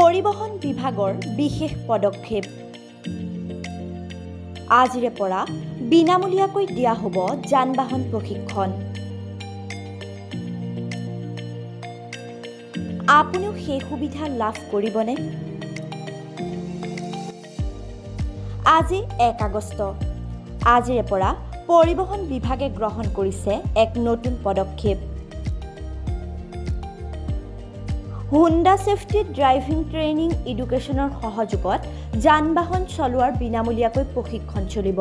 পৰিবহণ বিভাগৰ বিশেষ পদক্ষেপ আজিৰে পৰা বিনামূলীয়াকৈ দিয়া হ'ব যান-বাহন প্ৰশিক্ষণ আপুনিও সেই সুবিধা লাভ কৰিবনে আজি 1 আগষ্ট আজিৰে পৰা পৰিবহণ বিভাগে গ্ৰহণ কৰিছে এক নতুন পদক্ষেপ Honda Safety Driving Training Educationৰ সহযোগত যান-বাহন চলোৱাৰ বিনামূলীয়াকৈ প্ৰশিক্ষণ চলিব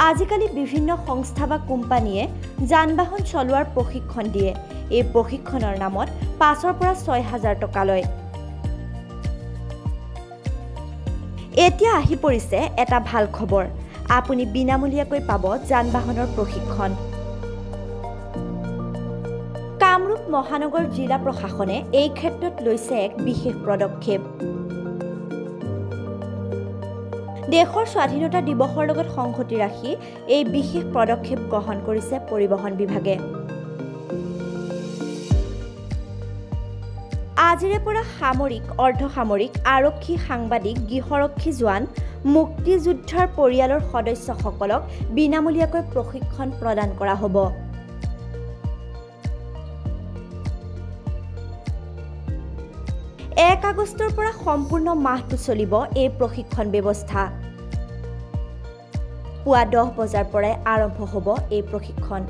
আজিকালি বিভিন্ন সংস্থা বা কোম্পানীয়ে যান-বাহন চলোৱাৰ প্ৰশিক্ষণ দিয়ে এই প্ৰশিক্ষণৰ নামত 5,000 পৰা 6,000 টকা লয় এতিয়া আহি পৰিছে এটা ভাল খবৰ আপুনি বিনামূলীয়াকৈ পাব যান-বাহনৰ প্ৰশিক্ষণ কামৰূপ মহানগৰ জিলা প্ৰশাসনে এই ক্ষেত্ৰত লৈছে এক বিশেষ পদক্ষেপ দেশৰ স্বাধীনতা দিৱসৰ লগত সংগতি ৰাখি এই বিশেষ পদক্ষেপ গ্ৰহণ কৰিছে পৰিবহণ বিভাগে আজিৰে পৰা সামৰিক অৰ্ধসামৰিক আৰক্ষী সাংবাদিক গৃহৰক্ষী জোৱান মুক্তিযোদ্ধাৰ পৰিয়ালৰ সদস্যসকলক বিনামূলীয়াকৈ প্ৰশিক্ষণ প্ৰদান কৰা হ'ব 1 আগষ্টৰ পৰা সম্পূৰ্ণ মাহটো চলিব এই প্ৰশিক্ষণ ব্যৱস্থা পুৱা 10 বজাৰ পৰা আৰম্ভ হ'ব এই প্ৰশিক্ষণ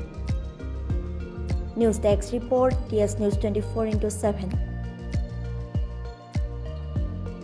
news desk report TS News 24/7